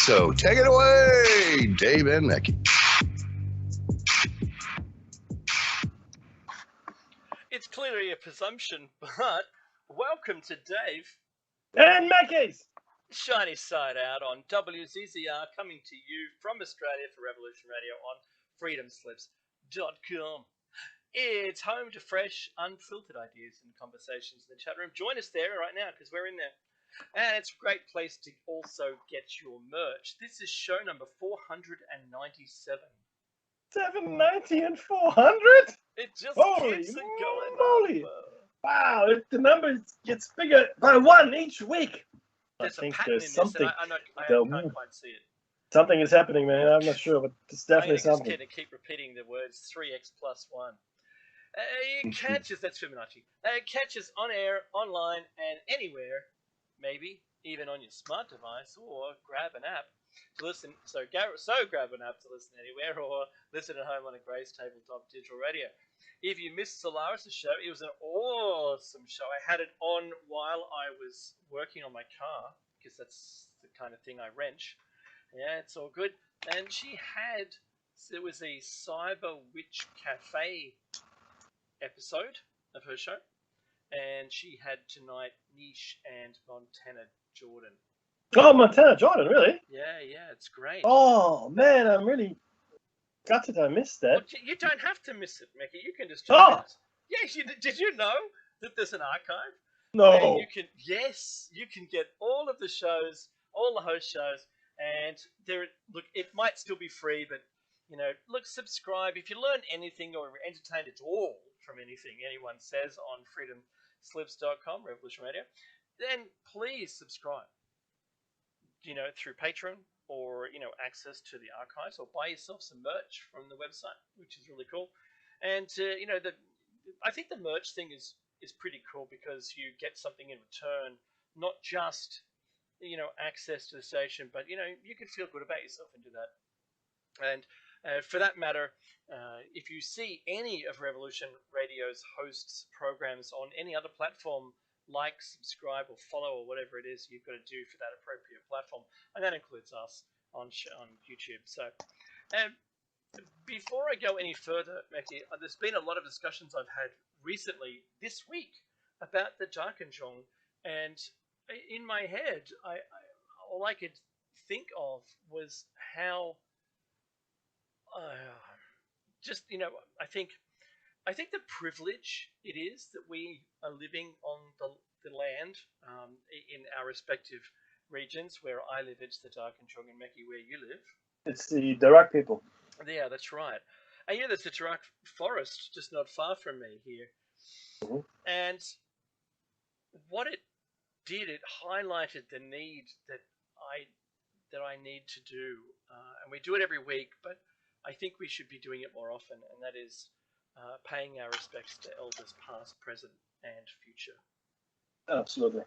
So take it away, Dave and Mackie. It's clearly a presumption, but welcome to Dave and Mackey's Shiny Side Out on WZZR, coming to you from Australia for Revolution Radio on freedomslips.com. It's home to fresh, unfiltered ideas and conversations in the chat room. Join us there right now because we're in there. And it's a great place to also get your merch. This is show number 497. 790 and 400? It just Holy keeps going moly. up. Wow, the number gets bigger by one each week. There's I think a pattern there's in something. this, and I can't quite see it. Something is happening, man. I'm not sure, but it's definitely something. I'm just going to keep repeating the words 3x plus 1. You catch us, that's Fibonacci. Catch us on air, online, and anywhere, maybe even on your smart device, or grab an app to listen. So grab an app to listen anywhere, or listen at home on a Grace Tabletop Digital Radio. If you missed Solaris' show, it was an awesome show. I had it on while I was working on my car, because that's the kind of thing I wrench. Yeah, it's all good. And there was a Cyber Witch Cafe episode of her show, and she had tonight Niche and Montana Jordan. Oh, Montana Jordan, really? Yeah, it's great. Oh, man, I'm really gutted I missed that. Well, you don't have to miss it, Mickey. You can just join it. Yes, did you know that there's an archive? No. You can get all of the shows, all the host shows, and look, it might still be free, but subscribe. If you learn anything or are entertained at all from anything anyone says on freedomslips.com, Revolution Radio, then please subscribe. Through Patreon or access to the archives, or buy yourself some merch from the website, which is really cool. And I think the merch thing is pretty cool because you get something in return, not just access to the station, but you can feel good about yourself and do that. And for that matter, if you see any of Revolution Radio's hosts' programs on any other platform, like, subscribe, or follow, or whatever it is you've got to do for that appropriate platform, and that includes us on YouTube. So, before I go any further, Mackie, there's been a lot of discussions I've had recently this week about the Darkinjong, and in my head, all I could think of was how I think the privilege it is that we are living on the land in our respective regions. Where I live, it's the Darkinjong, and Mackie, where you live, it's the Daruk people. Yeah, that's right. And there's the Daruk forest just not far from me here. Mm-hmm. And what it did, it highlighted the need that I need to do, and we do it every week, but I think we should be doing it more often, and that is paying our respects to elders past, present, and future. Absolutely.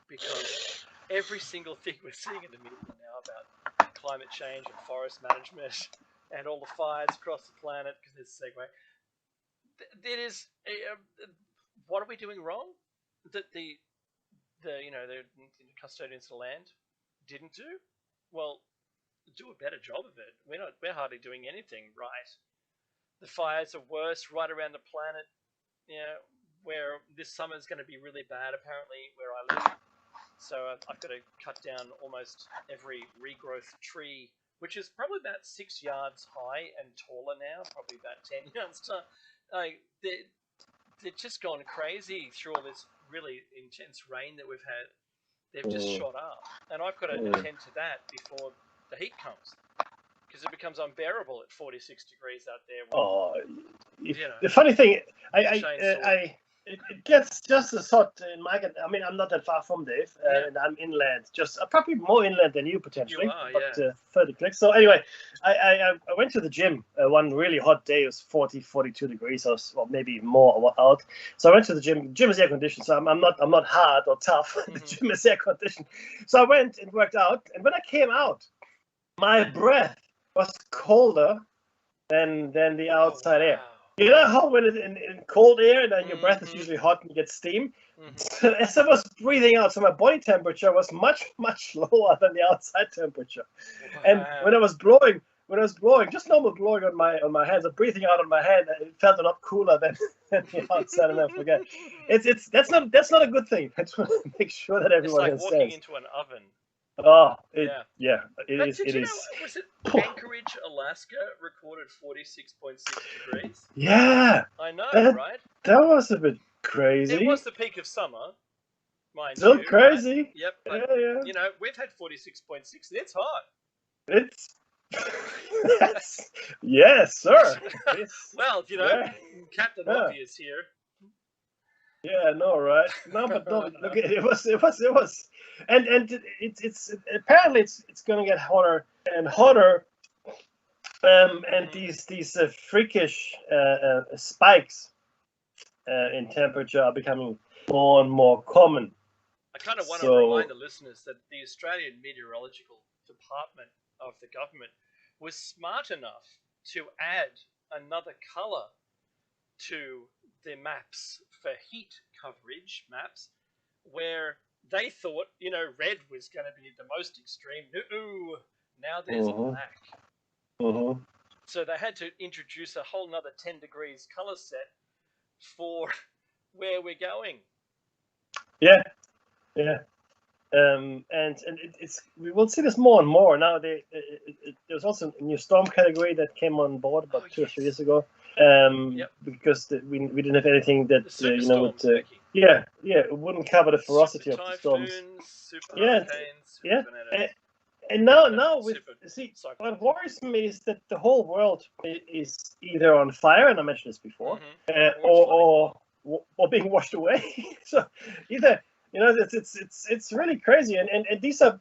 Because every single thing we're seeing in the media now about climate change and forest management and all the fires across the planet, because there's a segue, it is, what are we doing wrong that the custodians of the land didn't do? Well, do a better job of it. We're hardly doing anything right. The fires are worse right around the planet. Where this summer is going to be really bad, apparently, where I live. So I've got to cut down almost every regrowth tree, which is probably about 6 yards high and taller now, probably about 10 yards tall. They've just gone crazy through all this really intense rain that we've had. They've just shot up, and I've got to attend to that before the heat comes, because it becomes unbearable at 46 degrees out there. The funny thing, it gets just as hot in my. I mean, I'm not that far from Dave, and I'm inland, just probably more inland than you potentially, but 30 clicks. So anyway, I went to the gym one really hot day. It was 40, 42 degrees, or maybe more out. So I went to the gym. The gym is air conditioned, so I'm not hard or tough. The gym is air conditioned. So I went and worked out, and when I came out, my breath was colder than the outside air. You know how when it's in cold air, then your breath is usually hot and you get steam? So as I was breathing out, so my body temperature was much, much lower than the outside temperature. Wow. And when I was blowing, just normal blowing on my hands, and breathing out on my hand, it felt a lot cooler than the outside. And I forget, that's not a good thing. I just want to make sure that everyone understands. It's like walking into an oven. Oh, it is. Did you know, was it Anchorage, Alaska, recorded 46.6 degrees? Yeah. I know, right? That was a bit crazy. It was the peak of summer, mind Still you. Crazy. Right? Yep. But, you know, we've had 46.6. It's hot. It's... yes, sir. Well, you know, Captain Obvious here. Yeah, no, right? No, but no, look, it was, and it's apparently it's going to get hotter and hotter, and these freakish spikes in temperature are becoming more and more common. I kind of want to remind the listeners that the Australian Meteorological Department of the government was smart enough to add another colour to the maps for heat coverage maps, where they thought, you know, red was going to be the most extreme. No, now there's black. So they had to introduce a whole nother 10 degrees colour set for where we're going. Yeah. And it's we will see this more and more now. There's also a new storm category that came on board about 2 or 3 years ago. Because we didn't have anything that you know would it wouldn't cover the ferocity of the storms. And now with what worries me is that the whole world is either on fire, and I mentioned this before, or being washed away. So either, you know, it's really crazy, and these are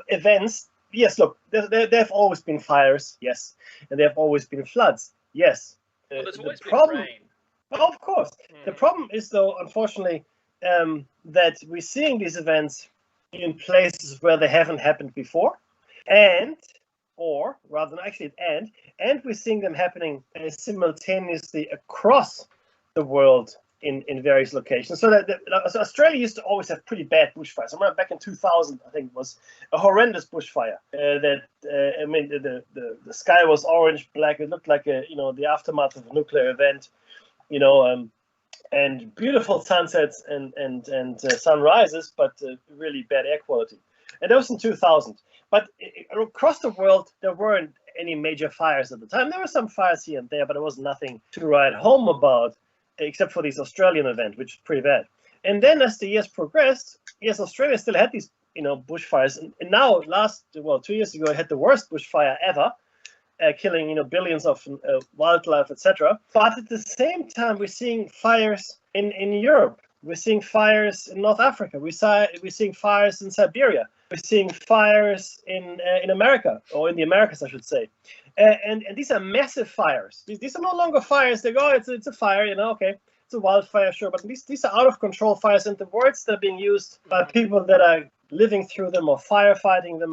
events. Yes, look, there have always been fires, yes, and there have always been floods, yes. Well, there's always been rain. Well, of course. The problem is, though, unfortunately, that we're seeing these events in places where they haven't happened before, and we're seeing them happening simultaneously across the world in various locations. So so Australia used to always have pretty bad bushfires. I remember back in 2000, I think it was a horrendous bushfire. The sky was orange, black. It looked like the aftermath of a nuclear event, and beautiful sunsets and sunrises, but really bad air quality. And that was in 2000. But across the world, there weren't any major fires at the time. There were some fires here and there, but it was nothing to write home about, except for this Australian event, which is pretty bad. And then as the years progressed, yes, Australia still had these, bushfires. And now, 2 years ago, it had the worst bushfire ever, killing, billions of wildlife, etc. But at the same time, we're seeing fires in Europe. We're seeing fires in North Africa. We're seeing fires in Siberia. We're seeing fires in America, or in the Americas, I should say. And these are massive fires. These are no longer fires. They go, it's a fire, okay, it's a wildfire, sure. But these are out of control fires, and the words that are being used by people that are living through them or firefighting them,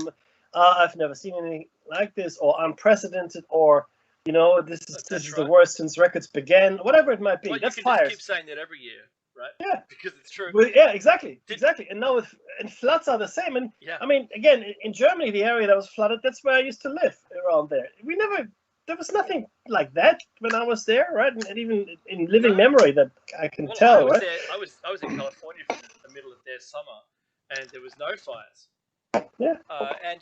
I've never seen anything like this, or unprecedented, or this is the worst since records began. Whatever it might be, that's fires. You can just keep saying that every year. Right? Yeah, because it's true. Well, yeah, exactly. And now and floods are the same. And I mean, again, in Germany, the area that was flooded, that's where I used to live, around there. There was nothing like that when I was there, right? And even in living memory that I can tell, right? I was in California for the middle of their summer, and there was no fires. Yeah. And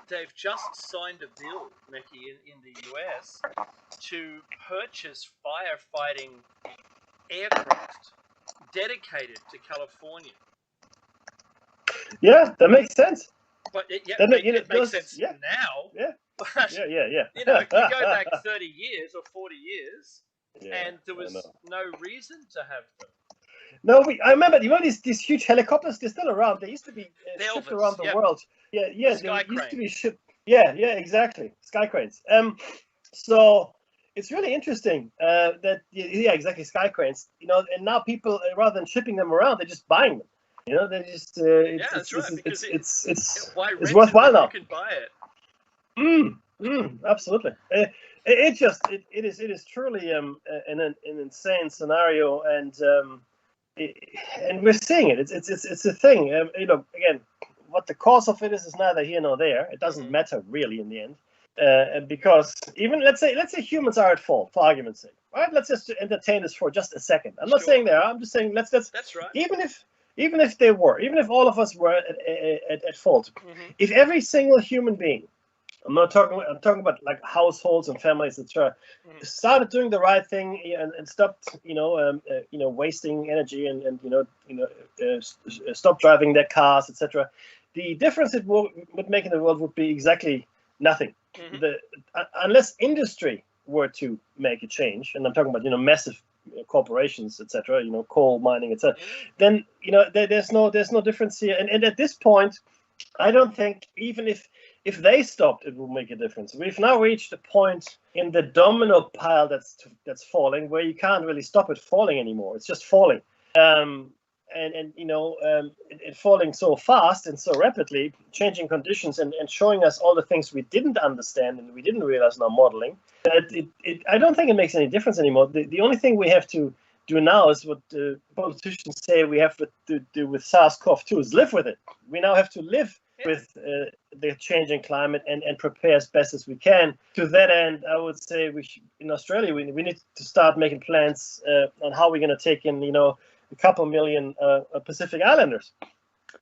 they've just signed a bill, Mickey, in the US to purchase firefighting aircraft dedicated to California. Yeah, that makes sense. But it makes sense now. Yeah. But, yeah. You go back 30 years or 40 years, and there was no reason to have them. No, I remember. These huge helicopters? They're still around. They used to be shipped around the world. Yeah. Sky they used to be shipped. Yeah, exactly. Sky cranes. So it's really interesting exactly, sky cranes. And now people, rather than shipping them around, they're just buying them. They're just it's worthwhile now. You can buy it. Absolutely. It is truly an insane scenario, and we're seeing it. It's a thing. Again, what the cause of it is neither here nor there. It doesn't matter really in the end, because even let's say humans are at fault, for argument's sake. All right, let's just entertain this for just a second. I'm not saying they are. I'm just saying let's. That's right. Even if they were, even if all of us were at fault, if every single human being, I'm talking about like households and families, etc., started doing the right thing and stopped, wasting energy and stop driving their cars, etc. The difference it would make in the world would be exactly nothing. Unless industry were to make a change, and I'm talking about massive corporations, etc., coal mining, etc., then there's no difference here. And at this point, I don't think even if they stopped, it will make a difference. We've now reached a point in the domino pile that's falling where you can't really stop it falling anymore. It's just falling. It falling so fast and so rapidly, changing conditions and showing us all the things we didn't understand and we didn't realize in our modeling. I don't think it makes any difference anymore. The only thing we have to do now is what the politicians say we have to do with SARS-CoV-2 is live with it. We now have to live with the changing climate and prepare as best as we can. To that end, I would say in Australia we need to start making plans on how we're going to take in a couple million Pacific Islanders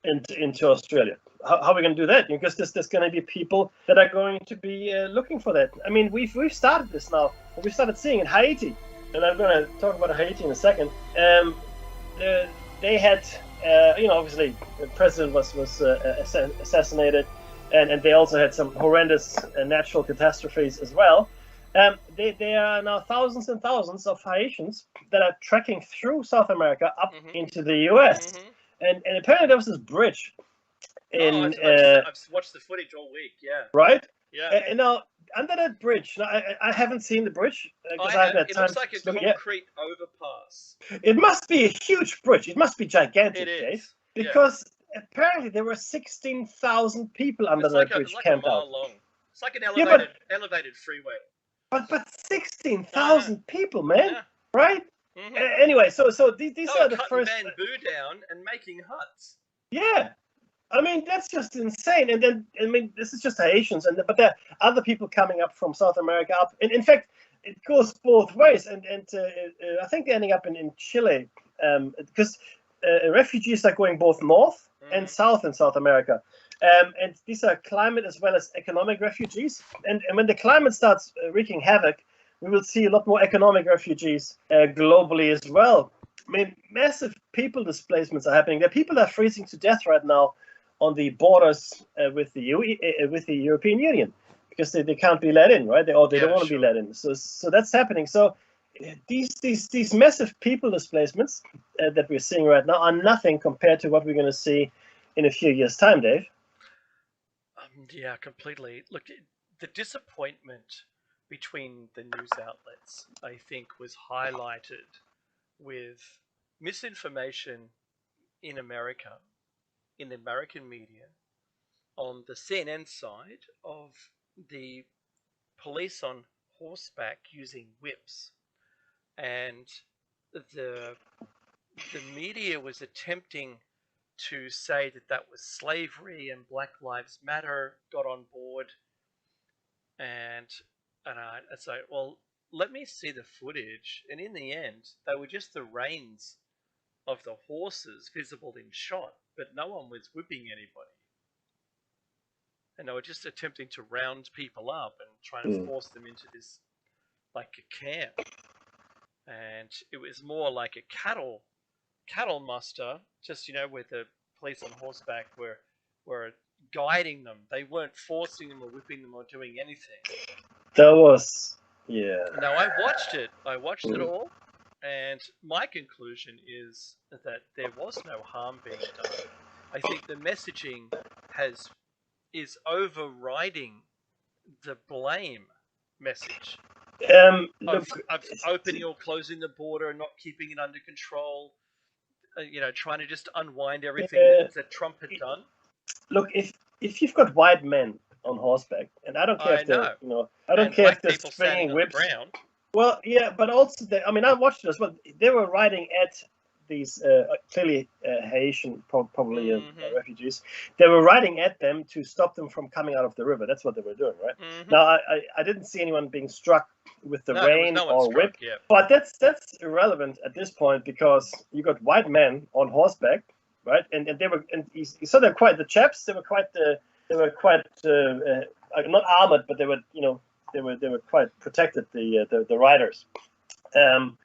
into Australia. How are we going to do that? Because there's going to be people that are going to be looking for that. I mean, we've started this now. We started seeing in Haiti, and I'm going to talk about Haiti in a second. They had, obviously the president was assassinated, and they also had some horrendous natural catastrophes as well. There are now thousands and thousands of Haitians that are trekking through South America up into the US. And apparently there was this bridge. I've watched the footage all week, yeah. Right? Yeah. And now, under that bridge, now, I haven't seen the bridge. It looks like a concrete overpass. It must be a huge bridge. It must be gigantic, It is. Dave, because apparently there were 16,000 people under that bridge camped out. Long. It's like an elevated freeway. But 16,000 people, man, right? Anyway, so these are the first bamboo down and making huts. Yeah, I mean that's just insane. And then this is just Haitians, but there are other people coming up from South America up. And in fact, it goes both ways. And I think they're ending up in Chile because refugees are going both north and south in South America. And these are climate as well as economic refugees. And when the climate starts wreaking havoc, we will see a lot more economic refugees globally as well. I mean, massive people displacements are happening. There are people that are freezing to death right now on the borders with the European Union because they can't be let in, right? They don't want to be let in. So that's happening. So these massive people displacements that we're seeing right now are nothing compared to what we're going to see in a few years' time, Dave. Yeah, completely. Look, the disappointment between the news outlets, I think, was highlighted with misinformation in America, in the American media, on the CNN side of the police on horseback using whips. And the media was attempting to say that was slavery and Black Lives Matter got on board, and I said, well, let me see the footage. And in the end, they were just the reins of the horses visible in shot, but no one was whipping anybody. And they were just attempting to round people up and trying to force them into this, like a camp. And it was more like a cattle muster, just, with the police on horseback were guiding them. They weren't forcing them or whipping them or doing anything. That was, yeah. Now, I watched it all, and my conclusion is that there was no harm being done. I think the messaging is overriding the blame message. Of opening or closing the border and not keeping it under control, trying to just unwind everything that Trump had done. Look, if you've got white men on horseback, and I don't care if they're, I don't care if they're swinging whips. Well, yeah, but also, I watched it as well. They were riding at these clearly Haitian, probably refugees. They were riding at them to stop them from coming out of the river. That's what they were doing, right? Now, I didn't see anyone being struck with the rein or whip, but that's irrelevant at this point, because you got white men on horseback, right? And they were, and you saw they're quite the chaps. They were quite not armored, but they were they were quite protected. The riders. And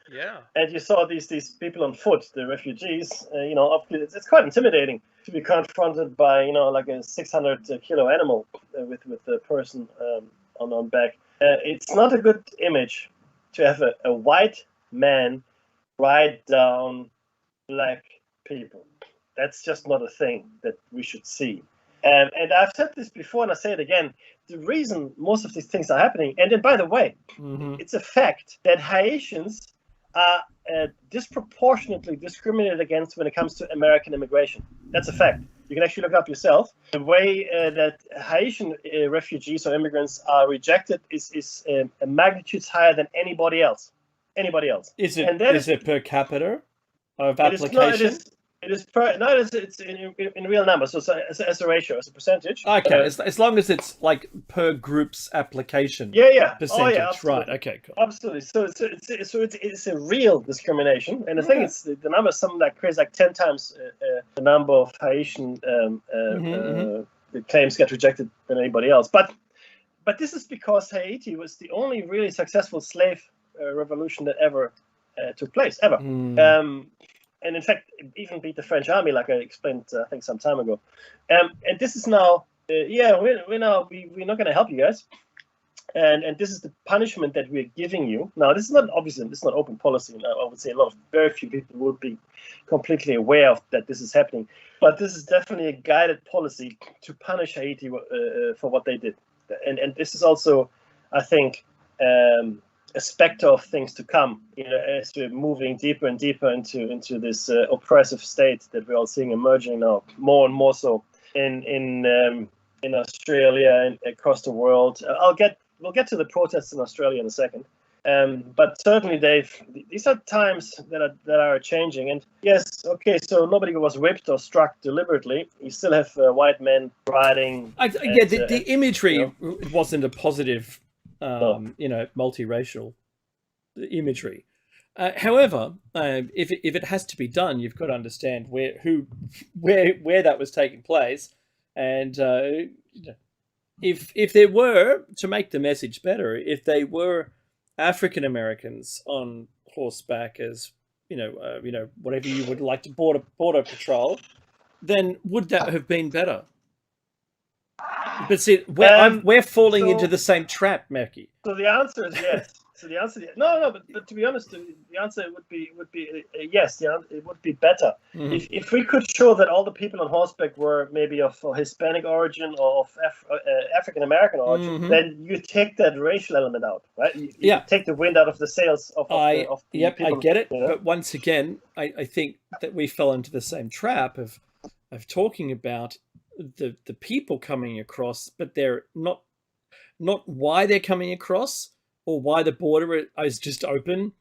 you saw these people on foot, the refugees. It's quite intimidating to be confronted by like a 600-kilo animal with a person on back. It's not a good image to have a white man ride down black people. That's just not a thing that we should see. And I've said this before, and I say it again. The reason most of these things are happening, and then, by the way, it's a fact that Haitians are disproportionately discriminated against when it comes to American immigration. That's a fact. You can actually look it up yourself. The way that Haitian refugees or immigrants are rejected is a magnitude higher than anybody else. Anybody else. Is it per capita of application? It's in real numbers, so as a ratio, as a percentage. Okay, as long as it's like per group's application. Percentage. Oh, yeah, right. Okay, cool. Absolutely. So it's a real discrimination, and the thing is, the number is something like crazy, like 10 times the number of Haitian claims get rejected than anybody else. But this is because Haiti was the only really successful slave revolution that ever took place ever. And in fact, even beat the French army, like I explained, I think some time ago. And this is now, we're not going to help you guys. And this is the punishment that we're giving you. Now, this is not open policy. And I would say very few people would be completely aware of that this is happening. But this is definitely a guided policy to punish Haiti for what they did. And this is also, I think, a specter of things to come, as we're moving deeper and deeper into this oppressive state that we're all seeing emerging now, more and more so in Australia and across the world. We'll get to the protests in Australia in a second, but certainly, Dave, these are times that are changing. And yes, okay, so nobody was whipped or struck deliberately. You still have white men riding. The imagery wasn't a positive. Multiracial imagery. However, if it has to be done, you've got to understand where that was taking place, and if there were, to make the message better, if they were African Americans on horseback as whatever you would like to border patrol, then would that have been better? But see, we're falling into the same trap, Mackie. So the answer is yes. But to be honest, the answer would be yes. It would be better if we could show that all the people on horseback were maybe of Hispanic origin or of African American origin. Then you take that racial element out, right? You take the wind out of the sails of the people. I get it. But once again, I think that we fell into the same trap of talking about the people coming across, but they're not why they're coming across or why the border is just open.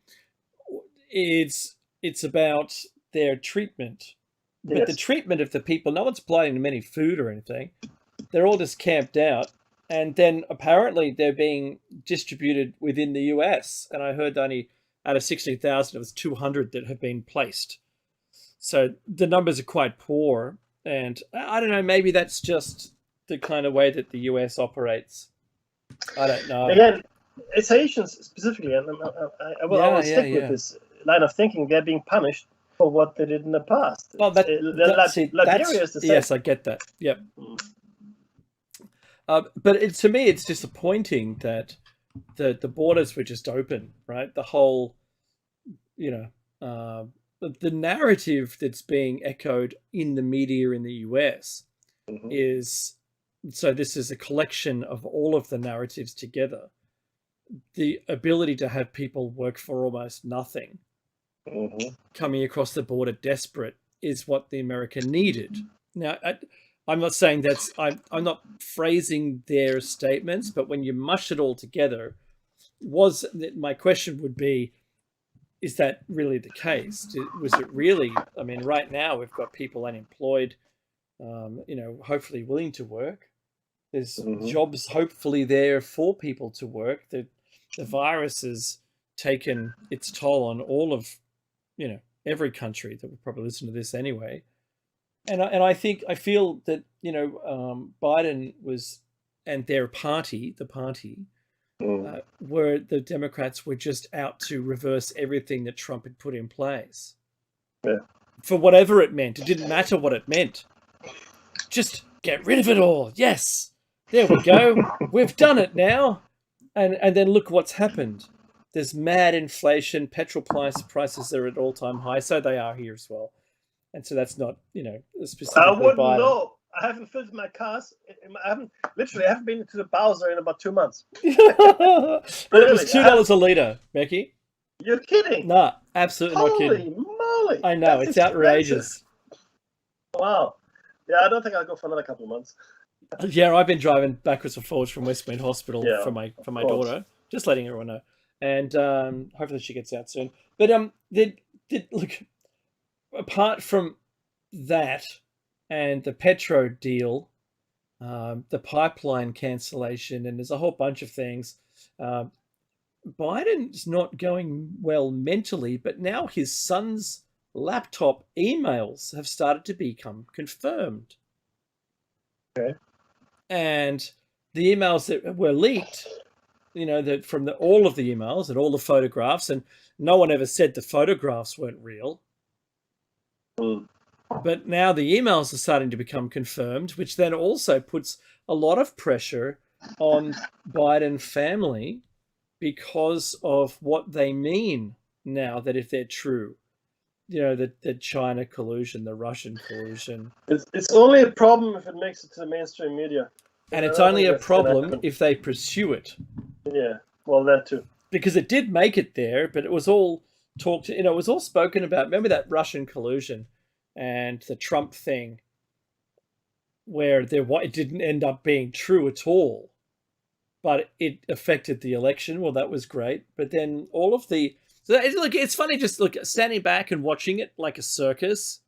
It's about their treatment. Yes. But the treatment of the people, no one's providing them any food or anything. They're all just camped out, and then apparently they're being distributed within the US. And I heard only out of 16,000, it was 200 that have been placed. So the numbers are quite poor. And I don't know, maybe that's just the kind of way that the US operates. I don't know. Again, it's Haitians specifically, and I will stick with this line of thinking. They're being punished for what they did in the past. Well, Liberia is the same. Yes, I get that. Yep. But to me, it's disappointing that the borders were just open, right? The whole, the narrative that's being echoed in the media in the US is, so this is a collection of all of the narratives together. The ability to have people work for almost nothing, coming across the border desperate, is what the America needed. Now, I'm not saying that's, I'm not phrasing their statements, but when you mush it all together, my question would be, is that really the case? Was it really? I mean, right now we've got people unemployed, hopefully willing to work. There's jobs hopefully there for people to work. The virus has taken its toll on all of, every country that would probably listen to this anyway. And I feel that, Biden and their party, the party, where the Democrats were just out to reverse everything that Trump had put in place. Yeah. For whatever it meant. It didn't matter what it meant. Just get rid of it all. Yes. There we go. We've done it now. And then look what's happened. There's mad inflation. Petrol prices are at all-time high. So they are here as well. And so that's not, specifically I wouldn't Biden. know. I haven't filled my cars. I haven't been to the Bowser in about 2 months. Well, it was $2 a litre, Becky. You're kidding? Nah, absolutely not kidding. Holy moly! I know, it's outrageous. Wow. Yeah, I don't think I'll go for another couple of months. Yeah, I've been driving backwards and forwards from Westmead Hospital for my daughter, just letting everyone know, and hopefully she gets out soon. But look, apart from that and the Petro deal, the pipeline cancellation, and there's a whole bunch of things. Biden's not going well mentally, but now his son's laptop emails have started to become confirmed. Okay. And the emails that were leaked, that from all of the emails and all the photographs, and no one ever said the photographs weren't real. But now the emails are starting to become confirmed, which then also puts a lot of pressure on Biden family because of what they mean now, that if they're true, the China collusion, the Russian collusion. It's only a problem if it makes it to the mainstream media. And it's only a problem if they pursue it. Yeah, well, that too. Because it did make it there, but it was all talked, it was all spoken about. Remember that Russian collusion and the Trump thing where it didn't end up being true at all, but it affected the election. Well, that was great. But then all of it's funny, just standing back and watching it like a circus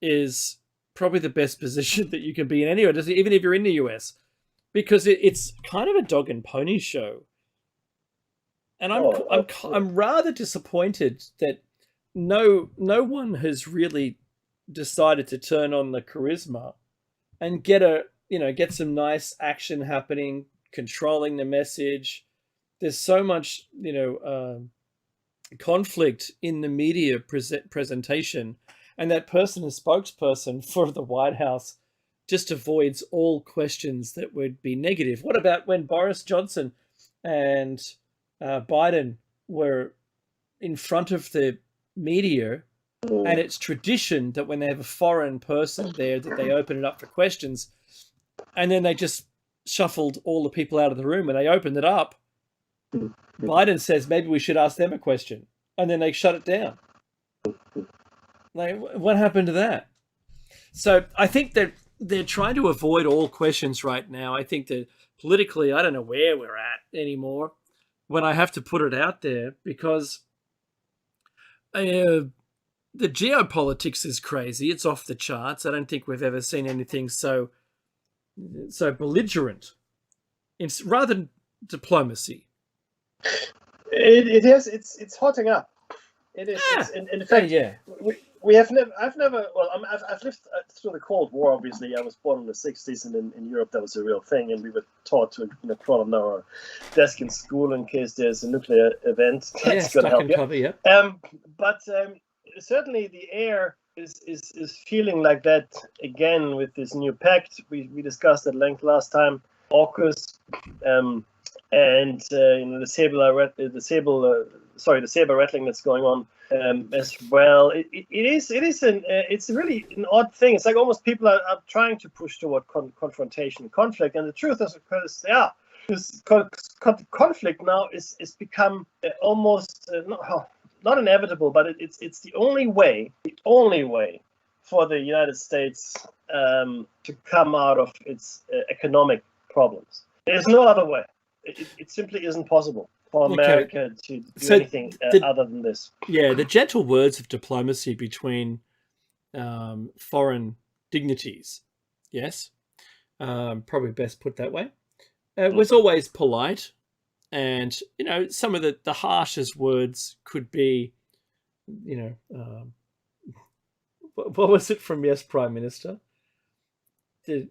is probably the best position that you can be in anywhere, even if you're in the US, because it's kind of a dog and pony show. And I'm rather disappointed that no one has really decided to turn on the charisma and get some nice action happening, controlling the message. There's so much, conflict in the media presentation, and that person, a spokesperson for the White House, just avoids all questions that would be negative. What about when Boris Johnson and Biden were in front of the media, and it's tradition that when they have a foreign person there that they open it up for questions, and then they just shuffled all the people out of the room and they opened it up. Biden says maybe we should ask them a question, and then they shut it down. Like, what happened to that? So I think that they're trying to avoid all questions right now. I think that politically, I don't know where we're at anymore when I have to put it out there, because the geopolitics is crazy. It's off the charts. I don't think we've ever seen anything so belligerent. It's rather than diplomacy. It is. It's hotting up. It is. Yeah. In fact, yeah. We have never. I've never. Well, I've lived through the Cold War. Obviously, I was born in the '60s, and in Europe that was a real thing. And we were taught to crawl on our desk in school in case there's a nuclear event. That's going to help you. Cover, yeah. But certainly the air is feeling like that again with this new pact. We discussed at length last time. AUKUS, and the saber rattling that's going on as well. It's really an odd thing. It's like almost people are trying to push toward confrontation, conflict, and the truth is, because this conflict now is become almost not inevitable, but it's the only way for the United States to come out of its economic problems. There's no other way. It simply isn't possible for America to do anything other than this. Yeah, the gentle words of diplomacy between foreign dignitaries, yes, probably best put that way, was always polite. And, some of the harshest words could be, what was it from Yes, Prime Minister? I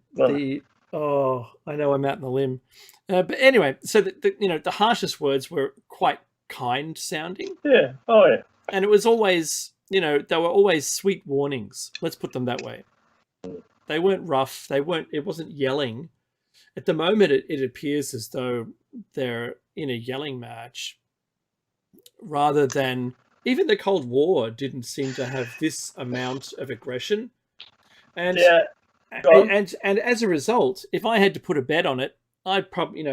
know I'm out on the limb. But anyway, so the harshest words were quite kind sounding. Yeah. Oh, yeah. And it was always, they were always sweet warnings. Let's put them that way. They weren't rough. It wasn't yelling. At the moment, it appears as though they're in a yelling match rather than even the Cold War didn't seem to have this amount of aggression. And and as a result, if I had to put a bet on it, I'd probably,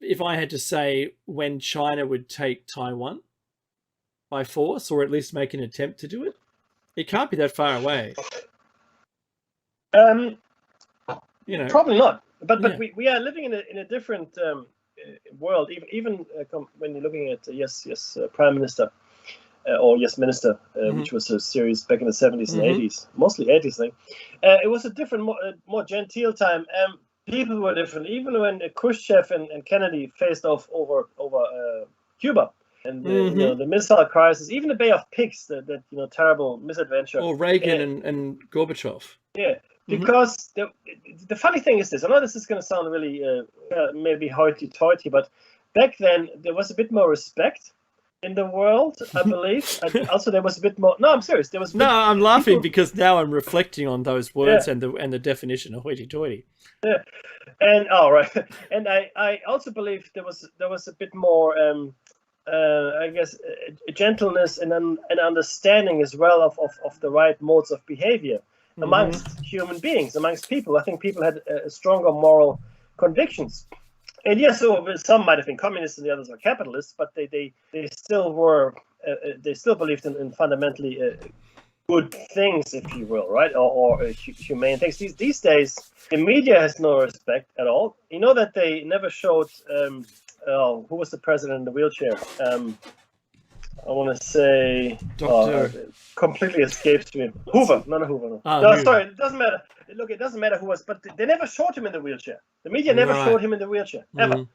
if I had to say when China would take Taiwan by force, or at least make an attempt to do it, it can't be that far away. Probably not. But we are living in a different world. Even when you're looking at Prime Minister or Yes Minister, which was a series back in the 70s and 80s, mostly 80s, I think. It was a different, more genteel time. People were different. Even when Khrushchev and Kennedy faced off over Cuba. And the missile crisis, even the Bay of Pigs, that terrible misadventure. Or Reagan and Gorbachev. Yeah, because the funny thing is this. I know this is going to sound really maybe hoity-toity, but back then there was a bit more respect in the world, I believe. And also there was a bit more. No, I'm serious. There was. I'm laughing because now I'm reflecting on those words and the definition of hoity-toity. Yeah, and right. And I also believe there was a bit more. I guess gentleness and an understanding as well of the right modes of behavior amongst human beings, amongst people. I think people had stronger moral convictions. And yes, so some might have been communists and the others were capitalists, but they still were they still believed in fundamentally good things, if you will, right, or humane things. These days, the media has no respect at all. You know that they never showed. Who was the president in the wheelchair? I want to say completely escapes me. Hoover, not Hoover. No, sorry, it doesn't matter. Look, it doesn't matter who was, but they never showed him in the wheelchair. The media never showed him in the wheelchair ever.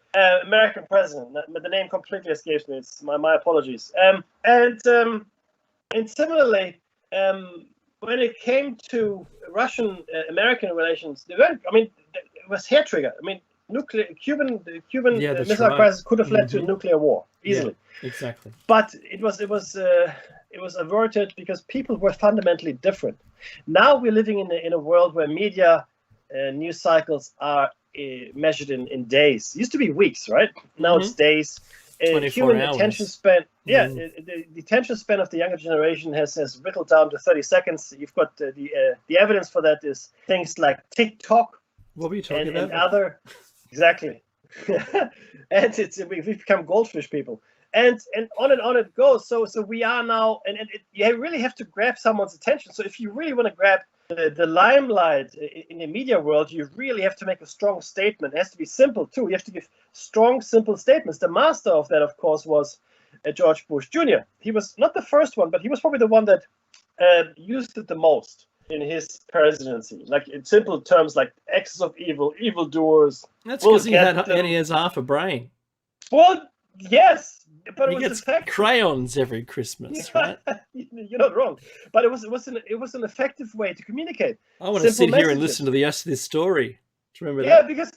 American president, but the name completely escapes me. It's my apologies. And similarly, when it came to Russian-American relations, it was hair trigger. The Cuban missile crisis could have led to a nuclear war easily. Yeah, exactly. But it was averted because people were fundamentally different. Now we're living in a world where media news cycles are measured in days. It used to be weeks, right? Now it's days. 24 hours. Attention span. Yeah, the attention span of the younger generation has whittled down to 30 seconds. You've got the evidence for that is things like TikTok. What were you talking about? And other. Exactly. And we've become goldfish people. And on it goes. So we are now, and you really have to grab someone's attention. So if you really want to grab the limelight in the media world, you really have to make a strong statement. It has to be simple too. You have to give strong, simple statements. The master of that, of course, was George Bush Jr. He was not the first one, but he was probably the one that used it the most in his presidency, like in simple terms, like axis of evil, evildoers. That's because he has half a brain. Well, yes, but he gets crayons every Christmas, right? You're not wrong, but it was an effective way to communicate. I want to sit here and listen to the rest of this story. Do you remember that? Yeah, because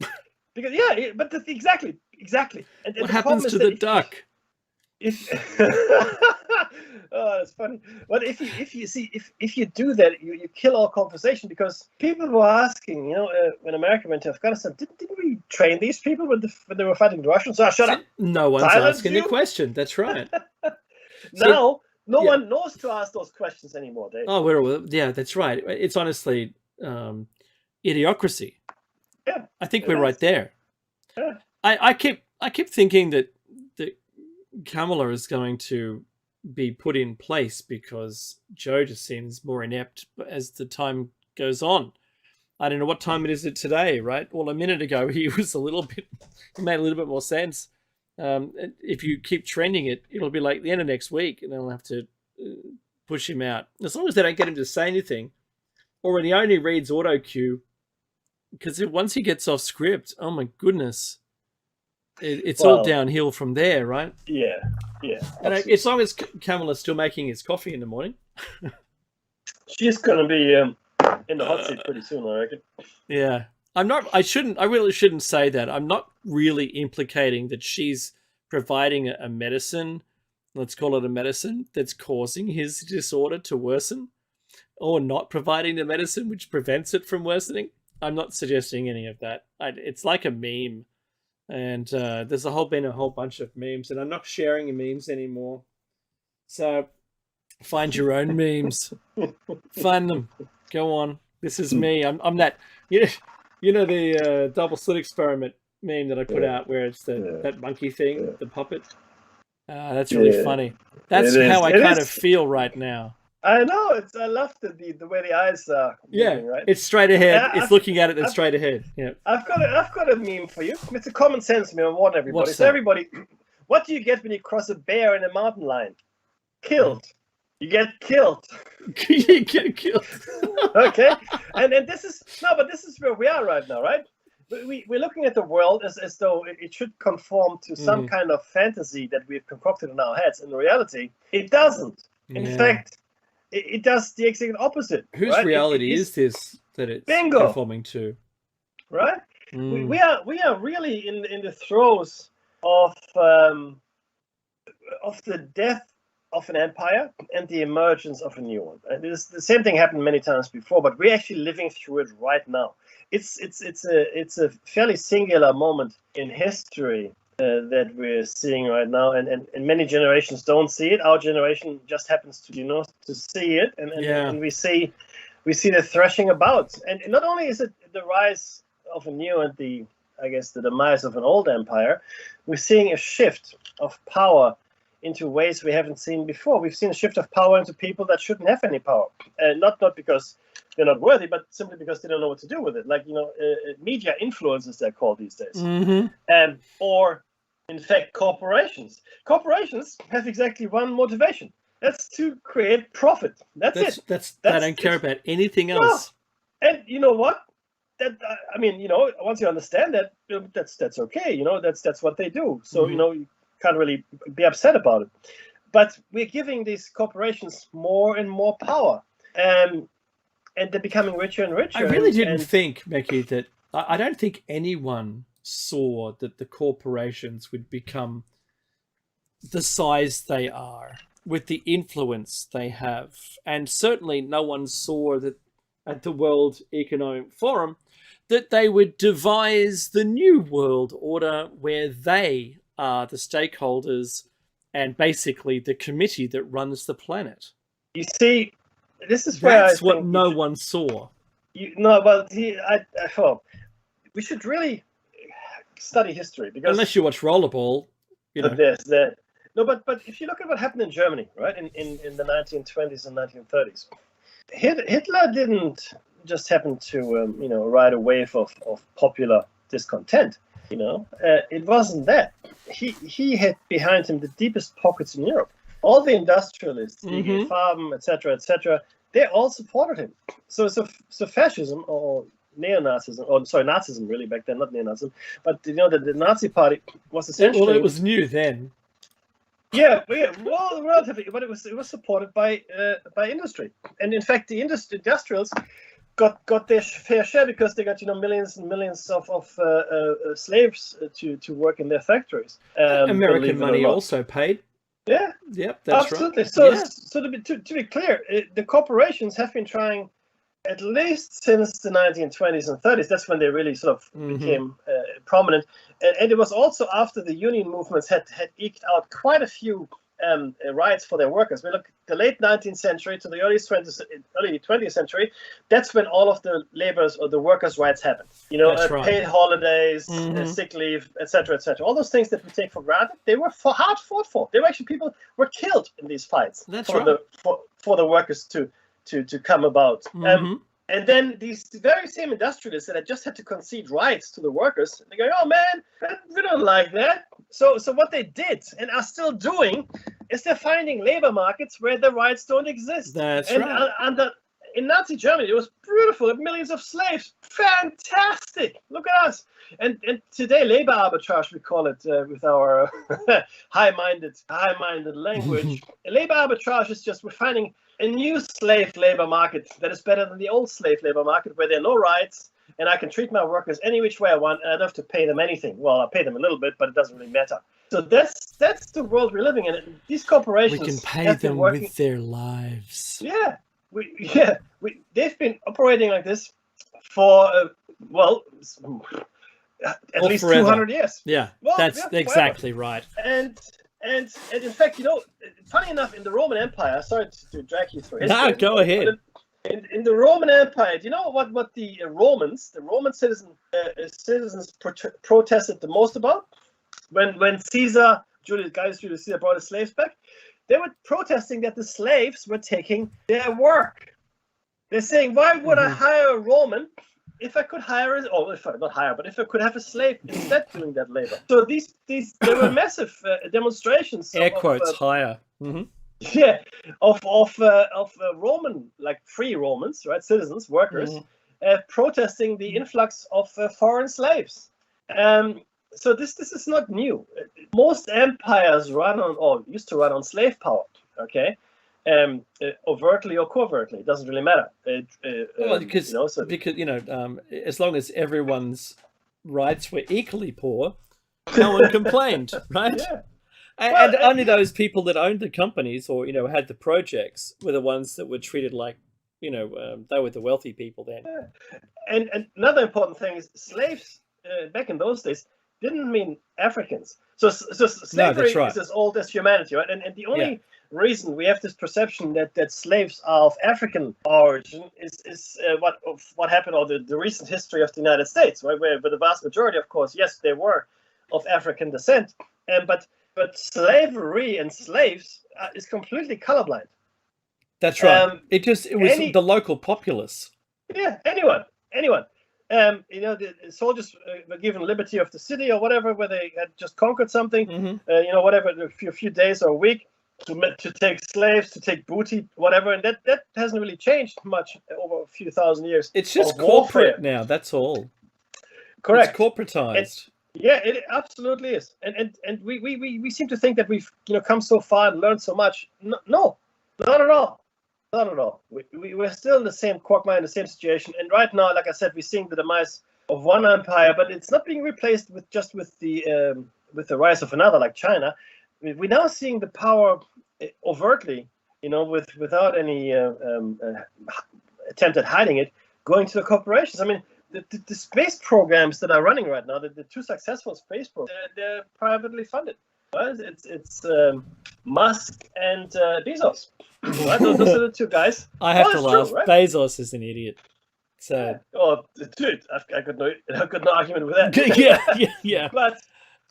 exactly. And what happens to the duck? Oh, that's funny. But if you do that, you kill all conversation, because people were asking, when America went to Afghanistan, didn't we train these people when they were fighting the Russians? Oh, shut up! No one's asking the question. That's right. Now, no one knows to ask those questions anymore, Dave. Oh, that's right. It's honestly idiocracy. Yeah, I think we're right there. Yeah. I keep thinking that Kamala is going to be put in place because Joe just seems more inept as the time goes on. I don't know what time it is today, right? Well, a minute ago he was he made a little bit more sense. If you keep trending it, it'll be like the end of next week, and they'll have to push him out. As long as they don't get him to say anything, or when he only reads auto cue, because once he gets off script, oh my goodness, it's all downhill from there, right? Yeah. And as long as Kamala's still making his coffee in the morning, she's gonna be in the hot seat pretty soon, I reckon. Yeah. I really shouldn't say that. I'm not really implicating that she's providing a medicine, let's call it a medicine, that's causing his disorder to worsen, or not providing the medicine which prevents it from worsening. I'm not suggesting any of that. It's like a meme. And there's been a whole bunch of memes, and I'm not sharing memes anymore. So find your own memes. Find them. Go on. This is me. I'm that. You know the double slit experiment meme that I put out where it's that monkey thing, the puppet. That's really funny. That's how I kind of feel right now. I know. I love the way the eyes are moving, right? It's straight ahead. It's looking at it and straight ahead. Yeah. I've got a meme for you. It's a common sense meme. I want everybody. So everybody, what do you get when you cross a bear in a mountain lion? Killed. You get killed. You get killed. Okay. And this is where we are right now, right? We're looking at the world as though it should conform to some kind of fantasy that we've concocted in our heads. In reality, it doesn't. In fact, it does the exact opposite. Whose reality is this that it's conforming to? Right? We are really in the throes of the death of an empire and the emergence of a new one. And the same thing happened many times before, but we're actually living through it right now. It's a fairly singular moment in history that we're seeing right now, and many generations don't see it. Our generation just happens to see it, and we see the thrashing about. And not only is it the rise of a new and the demise of an old empire, we're seeing a shift of power into ways we haven't seen before. We've seen a shift of power into people that shouldn't have any power, not because they're not worthy, but simply because they don't know what to do with it. Like media influencers, they're called these days, or in fact corporations. Corporations have exactly one motivation: that's to create profit. That's it. They don't care about anything else. No. And you know what? Once you understand that, that's okay. That's what they do. So you can't really be upset about it. But we're giving these corporations more and more power, and they're becoming richer and richer. I really didn't think, Mekki, that I don't think anyone saw that the corporations would become the size they are with the influence they have. And certainly no one saw that at the World Economic Forum that they would devise the new world order where they are the stakeholders and basically the committee that runs the planet. You see, this is where that's what no one saw. We should really study history, because unless you watch Rollerball, but if you look at what happened in Germany, right, in the 1920s and 1930s, Hitler didn't just happen to ride a wave of popular discontent. It wasn't that. He had behind him the deepest pockets in Europe. All the industrialists, Farben, etc., they all supported him. So fascism or Nazism really back then, not neo-Nazism, but the Nazi Party was essentially. Well, it was new then. Yeah, well, relatively, but it was supported by industry, and in fact, the industrials got their fair share because they got millions and millions of slaves to work in their factories. American money also paid. Yeah. Yep, that's absolutely. Right. So to be clear, the corporations have been trying at least since the 1920s and 30s. That's when they really sort of became prominent, and it was also after the union movements had eked out quite a few rights for their workers. We look the late 19th century to the early 20th century. That's when all of the laborers or the workers' rights happened. You know, paid holidays, sick leave, etc., etc. All those things that we take for granted, they were hard fought for. They were actually, people were killed in these fights for the workers to come about. And then these very same industrialists that had just had to concede rights to the workers, they go, oh man, we don't like that. So what they did and are still doing is they're finding labor markets where the rights don't exist. That's right. In Nazi Germany, it was beautiful. Millions of slaves. Fantastic. Look at us. And today, labor arbitrage, we call it with our high-minded language. Labor arbitrage is just we're finding a new slave labor market that is better than the old slave labor market, where there are no rights, and I can treat my workers any which way I want, and I don't have to pay them anything. Well, I pay them a little bit, but it doesn't really matter. So that's the world we're living in. These corporations, we can pay them with their lives. Yeah, they've been operating like this for at least forever. 200 years. Yeah, that's exactly right. And in fact, you know, funny enough, in the Roman Empire, sorry to drag you through history. No, go ahead. In the Roman Empire, do you know what the Roman citizens protested the most about? When Gaius Julius Caesar brought his slaves back, they were protesting that the slaves were taking their work. They're saying, why would I hire a Roman if I could if I could have a slave instead doing that labor? So there were massive demonstrations. Air quotes, hire. Yeah, of Roman, like free Romans, right, citizens, workers, protesting the influx of foreign slaves. So this is not new. Most empires used to run on slave power. Okay. Overtly or covertly, it doesn't really matter. Because as long as everyone's rights were equally poor, no one complained, right? Yeah. And only those people that owned the companies or had the projects were the ones that were treated like they were the wealthy people then. Yeah. And another important thing is slaves back in those days didn't mean Africans. So slavery is as old as humanity, right? And the only reason we have this perception that slaves are of African origin is what happened, or the recent history of the United States, right? Where the vast majority, of course, yes, they were of African descent, but slavery and slaves is completely colorblind. That's right. It was the local populace. Yeah, anyone. The soldiers were given liberty of the city or whatever, where they had just conquered something. Whatever, a few days or a week to take slaves, to take booty, whatever, and that hasn't really changed much over a few thousand years. It's just corporate now. That's all. Correct. It's corporatized. Yeah, it absolutely is, and we seem to think that we've come so far and learned so much. No, not at all. Not at all. We're still in the same quagmire, in the same situation, and right now, like I said, we're seeing the demise of one empire, but it's not being replaced with the rise of another, like China. We're now seeing the power overtly, without any attempt at hiding it, going to the corporations. I mean, the space programs that are running right now, the two successful space programs, they're privately funded. Right? It's Musk and Bezos. Right? Those are the two guys. I have to laugh. True, right? Bezos is an idiot. So. Oh, dude, I got no argument with that. yeah.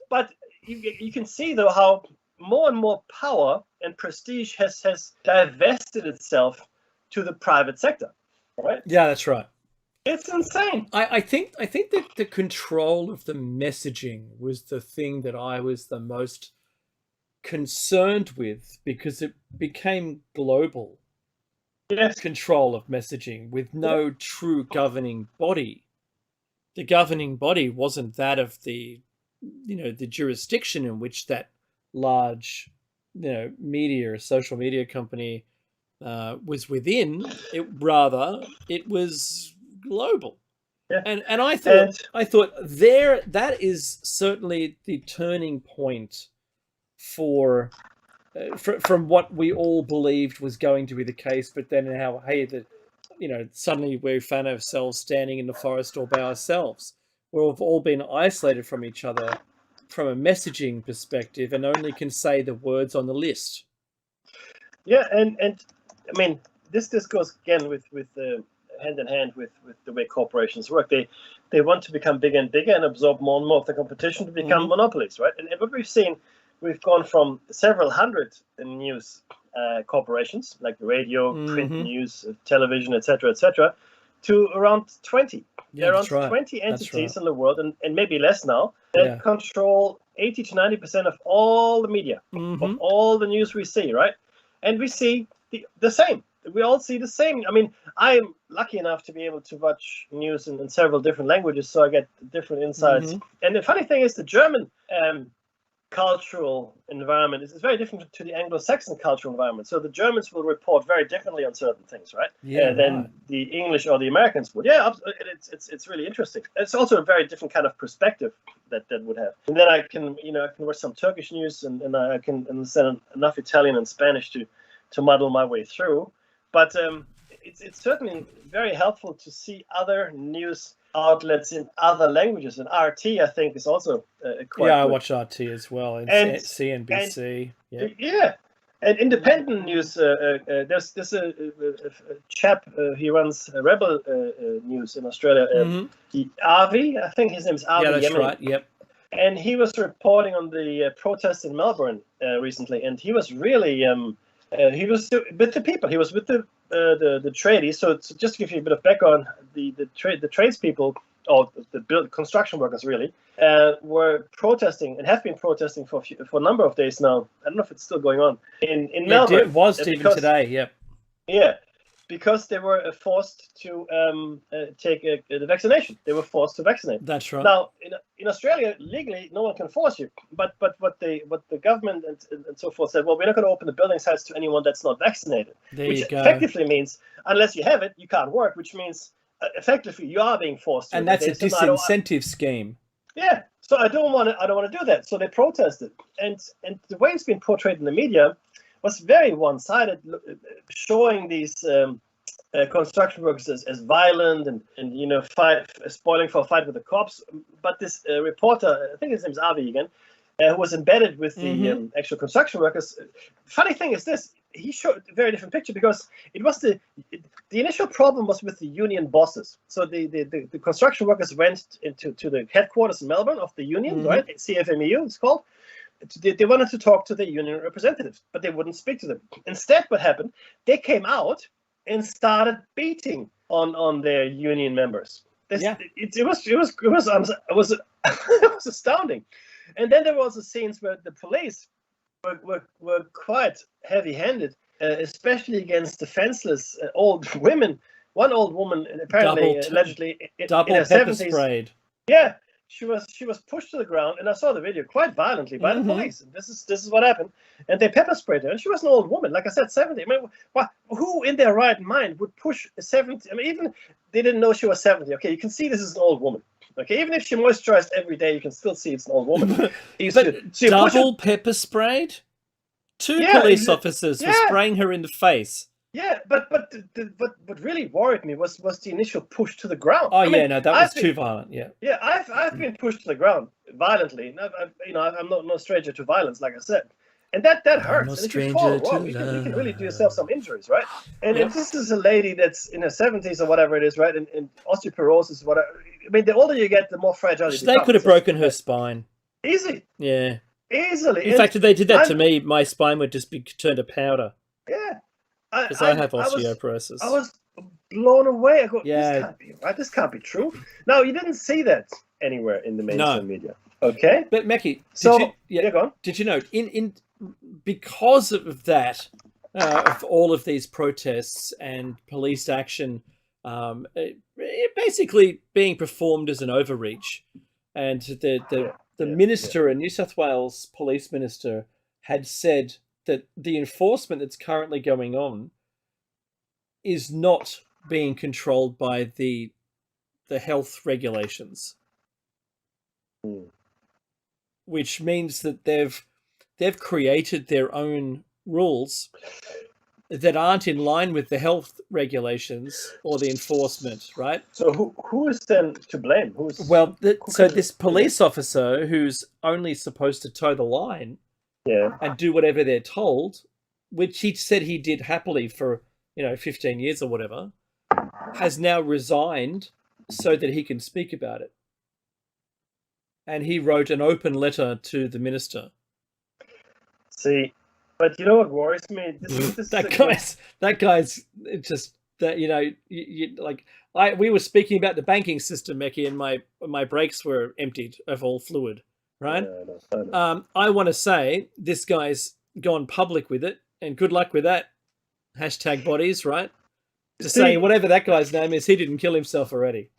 But you can see though how more and more power and prestige has divested itself to the private sector. Right? Yeah, that's right. It's insane. I think that the control of the messaging was the thing that I was the most concerned with, because it became global. Yes. Control of messaging with no true governing body. The governing body wasn't that of the jurisdiction in which that large, media or social media company was within. It was global. Yeah. And I thought that is certainly the turning point from what we all believed was going to be the case, but then suddenly we found ourselves standing in the forest all by ourselves. We've all been isolated from each other from a messaging perspective and only can say the words on the list. Yeah, and I mean, this goes again with hand in hand with the way corporations work. They want to become bigger and bigger and absorb more and more of the competition to become monopolies, right? And what we've seen, we've gone from several hundred news corporations like radio, print news, television, etc., to around 20. Yeah, there are around 20 entities in the world, and maybe less now, that control 80 to 90% of all the media, of all the news we see, right? And we see the same. We all see the same. I mean, I'm lucky enough to be able to watch news in several different languages, so I get different insights. And the funny thing is, the German cultural environment is very different to the Anglo-Saxon cultural environment. So the Germans will report very differently on certain things, right? Than the English or the Americans would. Yeah, it's really interesting. It's also a very different kind of perspective that would have. And then I can watch some Turkish news, and I can understand enough Italian and Spanish to muddle my way through. But it's certainly very helpful to see other news outlets in other languages, and RT I think is also quite I good. watch RT as well, and CNBC. And independent news. There's a chap. He runs Rebel News in Australia. Avi, I think his name is Avi. Yeah, that's Yemeni. right. Yep. And he was reporting on the protests in Melbourne recently, and he was really he was with the people. He was with the tradies. So just to give you a bit of background, the tradespeople, or the construction workers really, were protesting and have been protesting for a number of days now. I don't know if it's still going on in Melbourne. It was even today. Yep. Yeah, because they were forced to take the vaccination. They were forced to vaccinate. That's right. Now, in Australia, legally, no one can force you. But what the government and so forth said, well, we're not going to open the building sites to anyone that's not vaccinated. Which effectively means, unless you have it, you can't work, which means effectively you are being forced to. And that's a disincentive scheme. Yeah. So I don't want to do that. So they protested. And the way it's been portrayed in the media was very one-sided, showing these construction workers as violent and spoiling for a fight with the cops. But this reporter, I think his name is Avi again, who was embedded with the actual construction workers. Funny thing is this: he showed a very different picture, because it was the initial problem was with the union bosses. So the construction workers went to the headquarters in Melbourne of the union, right? CFMEU, it's called. They wanted to talk to the union representatives, but they wouldn't speak to them. Instead, what happened? They came out and started beating on their union members. It was astounding. And then there were also scenes where the police were quite heavy-handed, especially against defenseless old women. One old woman, apparently, allegedly, in her 70s. Sprayed. Yeah. She was pushed to the ground, and I saw the video, quite violently by the police. And this is what happened. And they pepper sprayed her, and she was an old woman, like I said, 70. I mean, who in their right mind would push a 70? I mean, even they didn't know she was 70. Okay, you can see this is an old woman. Okay, even if she moisturized every day, you can still see it's an old woman. Double pepper sprayed? Two police officers were spraying her in the face. Yeah, but what really worried me was the initial push to the ground. Oh, that was too violent. Yeah. Yeah, I've been pushed to the ground violently. I'm no stranger to violence, like I said, and that hurts. And if you fall wrong, you can really do yourself some injuries, right? And if this is a lady that's in her 70s or whatever it is, right, and osteoporosis, whatever. I mean, the older you get, the more fragile you become. They could have broken her spine. Easy. Yeah. Easily. In fact, if they did that to me, my spine would just be turned to powder. Yeah. Because I have osteoporosis. I was blown away. I go, this can't be right. This can't be true. No, you didn't see that anywhere in the mainstream media. Okay. But Mekki, go on. Did you know, in because of that, of all of these protests and police action, basically being performed as an overreach, and the minister, a New South Wales police minister, had said that the enforcement that's currently going on is not being controlled by the health regulations, which means that they've created their own rules that aren't in line with the health regulations or the enforcement, right? So who is then to blame? This police officer who's only supposed to toe the line, and do whatever they're told, which he said he did happily for 15 years or whatever, has now resigned so that he can speak about it. And he wrote an open letter to the minister. See, but you know what worries me? That guy's just that we were speaking about the banking system, Meki, and my brakes were emptied of all fluid, right? Yeah, I want to say this guy's gone public with it, and good luck with that. #bodies, right? Just saying, whatever that guy's name is, he didn't kill himself already.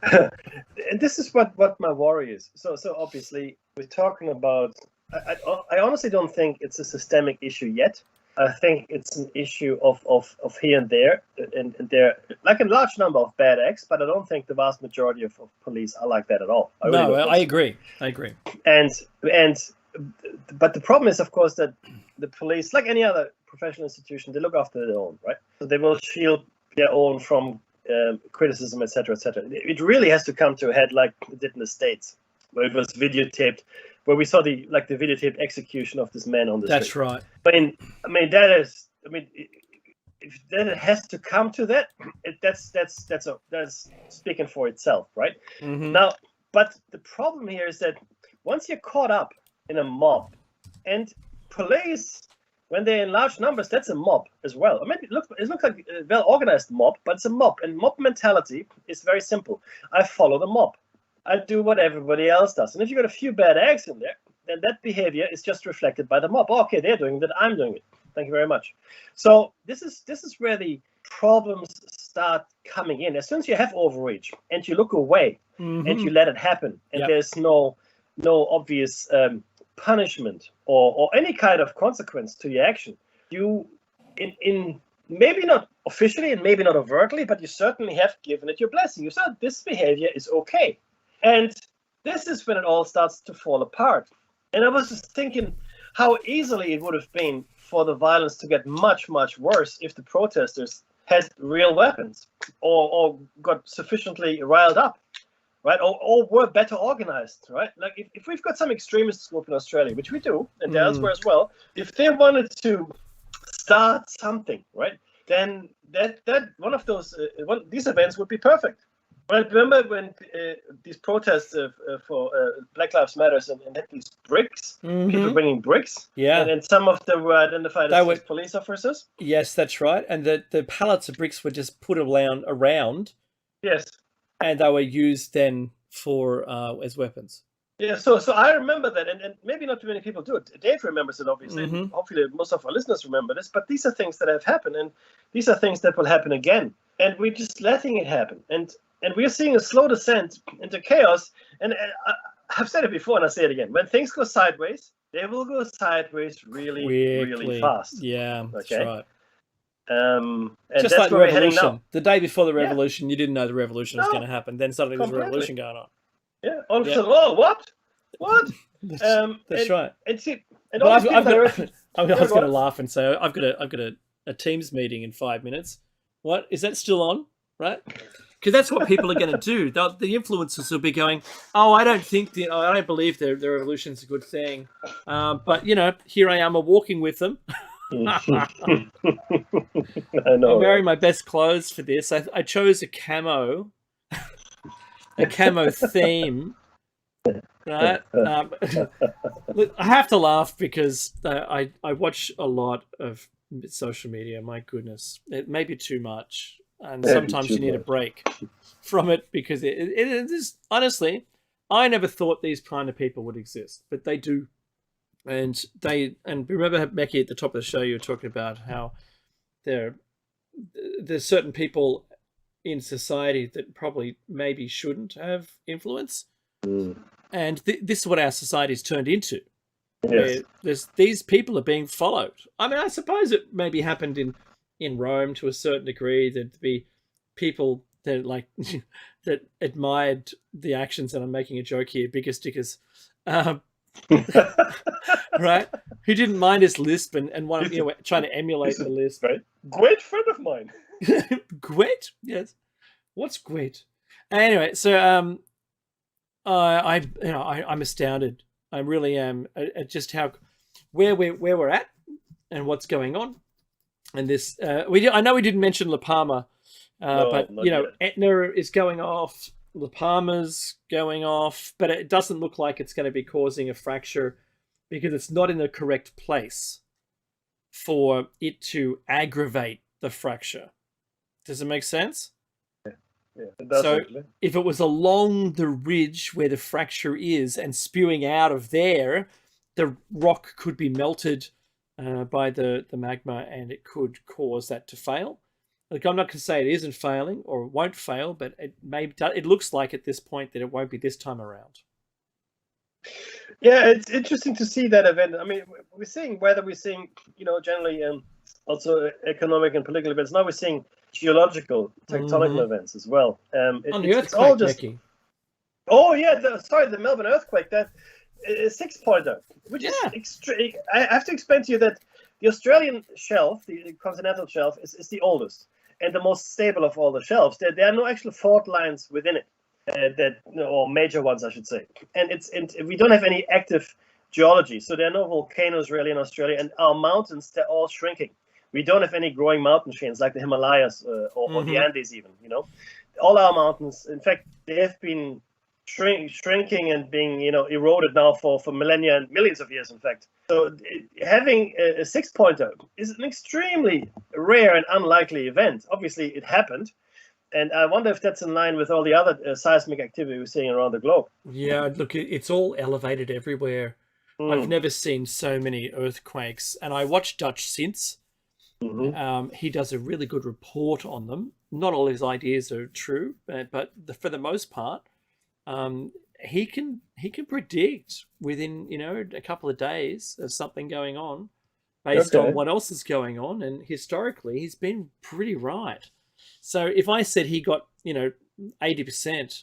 And this is what my worry is. So obviously we're talking about. I honestly don't think it's a systemic issue yet. I think it's an issue of here and there, and there like a large number of bad acts, but I don't think the vast majority of police are like that at all. I agree. But the problem is, of course, that the police, like any other professional institution, they look after their own, right? So they will shield their own from criticism, etc., etc. It really has to come to a head like it did in the States, where it was videotaped, where we saw the videotaped execution of this man on the street. That's right. I mean that is. I mean, if that it has to come to that, that's speaking for itself, right? Mm-hmm. Now, but the problem here is that once you're caught up in a mob, and police, when they're in large numbers, that's a mob as well. I mean, it looks like a well-organized mob, but it's a mob. And mob mentality is very simple. I follow the mob. I do what everybody else does. And if you got a few bad eggs in there, then that behavior is just reflected by the mob. Oh, okay, they're doing that, I'm doing it. Thank you very much. So this is where the problems start coming in. As soon as you have overreach and you look away and you let it happen, and there's no obvious punishment or any kind of consequence to your action, you in maybe not officially and maybe not overtly, but you certainly have given it your blessing. You said this behavior is okay. And this is when it all starts to fall apart. And I was just thinking how easily it would have been for the violence to get much, much worse if the protesters had real weapons or got sufficiently riled up, right? Or were better organized, right? Like if we've got some extremist group in Australia, which we do, and elsewhere as well, if they wanted to start something, right, then that one of those these events would be perfect. Right, remember when these protests for Black Lives Matter and had these bricks, people bringing bricks, and some of them were identified as police officers? Yes, that's right. And the pallets of bricks were just put around. Yes. And they were used then for as weapons. Yeah, so I remember that, and maybe not too many people do it. Dave remembers it, obviously. And hopefully most of our listeners remember this, but these are things that have happened, and these are things that will happen again. And we're just letting it happen. And we're seeing a slow descent into chaos. And I've said it before, and I'll say it again. When things go sideways, they will go sideways really, really fast. Yeah, okay? That's right. And just that's like the where we're heading revolution. now. The day before the revolution, you didn't know the revolution was going to happen. Then suddenly there's a revolution going on. Yeah, all of a sudden, oh, what? That's right. And see, I was going to laugh and say I've got a Teams meeting in 5 minutes. What is that still on? Right? Because that's what people are going to do. The influencers will be going, "Oh, I don't believe the revolution's a good thing," but here I am, walking with them. I know. I'm wearing my best clothes for this. I chose a camo theme. Right? Look, I have to laugh because I watch a lot of social media. My goodness, it may be too much, and sometimes you need a break from it because it is honestly. I never thought these kind of people would exist, but they do, and remember, Meki, at the top of the show, you were talking about how there's certain people in society that probably maybe shouldn't have influence. And this is what our society's turned into. Yes. These people are being followed. I mean, I suppose it maybe happened in Rome to a certain degree. There'd be people that that admired the actions, and I'm making a joke here, bigger stickers, right? Who didn't mind his lisp and one, trying to emulate the lisp. Right? Great friend of mine. Gwet? Yes. What's Gwet? Anyway, so I'm astounded. I really am at just where we're at and what's going on. And this, I know we didn't mention La Palma, but Etna is going off. La Palma's going off, but it doesn't look like it's going to be causing a fracture because it's not in the correct place for it to aggravate the fracture. Does it make sense? Yeah, it does. So actually. If it was along the ridge where the fracture is and spewing out of there, the rock could be melted by the magma and it could cause that to fail. Like, I'm not going to say it isn't failing or won't fail, but it looks like at this point that it won't be this time around. Yeah, it's interesting to see that event. I mean, we're seeing generally also economic and political events. Now we're seeing geological, tectonical events as well. On the earthquake, it's all just. Mickey. Oh yeah, the Melbourne earthquake. That a 6-pointer, which is extreme. I have to explain to you that the Australian shelf, the continental shelf, is the oldest and the most stable of all the shelves. There are no actual fault lines within it, or major ones, I should say. And we don't have any active geology, so there are no volcanoes really in Australia. And our mountains, they're all shrinking. We don't have any growing mountain chains like the Himalayas or the Andes even. All our mountains, in fact, they have been shrinking and being eroded now for millennia and millions of years, in fact. So having a 6-pointer is an extremely rare and unlikely event. Obviously it happened, and I wonder if that's in line with all the other seismic activity we're seeing around the globe. Yeah, look, it's all elevated everywhere. I've never seen so many earthquakes, and I watch Dutch Since. He does a really good report on them. Not all his ideas are true, but for the most part, he can predict within a couple of days of something going on based on what else is going on, and historically he's been pretty right. So if I said he got 80%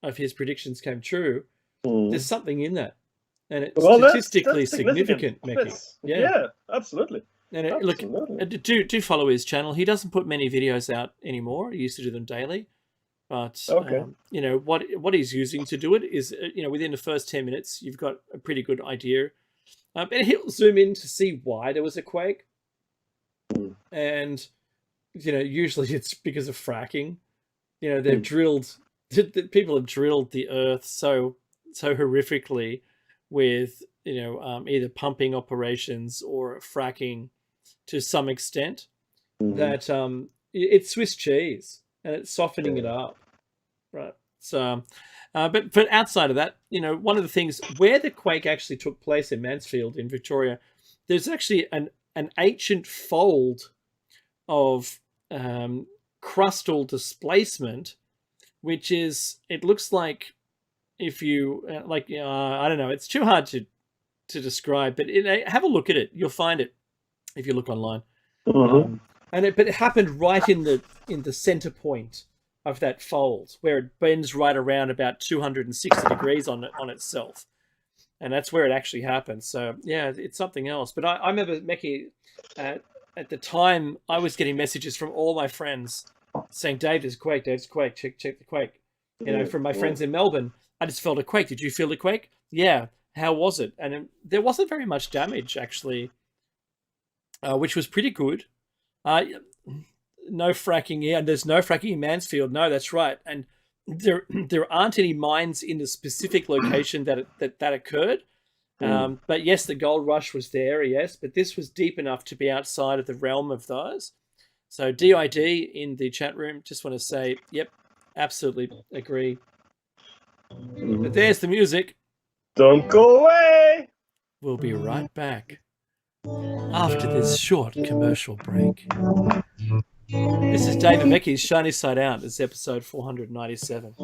of his predictions came true, there's something in that, and it's statistically that's significant, Mickey. Yeah, absolutely. And look, do follow his channel. He doesn't put many videos out anymore. He used to do them daily. But what he's using to do it is within the first 10 minutes you've got a pretty good idea, and he'll zoom in to see why there was a quake, and usually it's because of fracking. They've drilled, people have drilled the earth so horrifically with either pumping operations or fracking to some extent that it's Swiss cheese. And it's softening it up, right? So, but outside of that, one of the things where the quake actually took place in Mansfield in Victoria, there's actually an ancient fold of crustal displacement, which is, it looks like if you I don't know, it's too hard to describe, but have a look at it. You'll find it if you look online. But it happened right in the center point of that fold, where it bends right around about 260 degrees on itself, and that's where it actually happened. So yeah, it's something else. But I remember, Mickey, at the time, I was getting messages from all my friends saying, "Dave, there's a quake. Dave's a quake. Check the quake." From my friends in Melbourne, I just felt a quake. Did you feel the quake? Yeah. How was it? And there wasn't very much damage actually, which was pretty good. No fracking, there's no fracking in Mansfield. No, that's right. And there aren't any mines in the specific location that occurred. But yes, the gold rush was there, yes, but this was deep enough to be outside of the realm of those. So DID in the chat room, just want to say, yep, absolutely agree. But there's the music. Don't go away. We'll be right back after this short commercial break. This is David Mickey's Shiny Side Out. This is episode 497.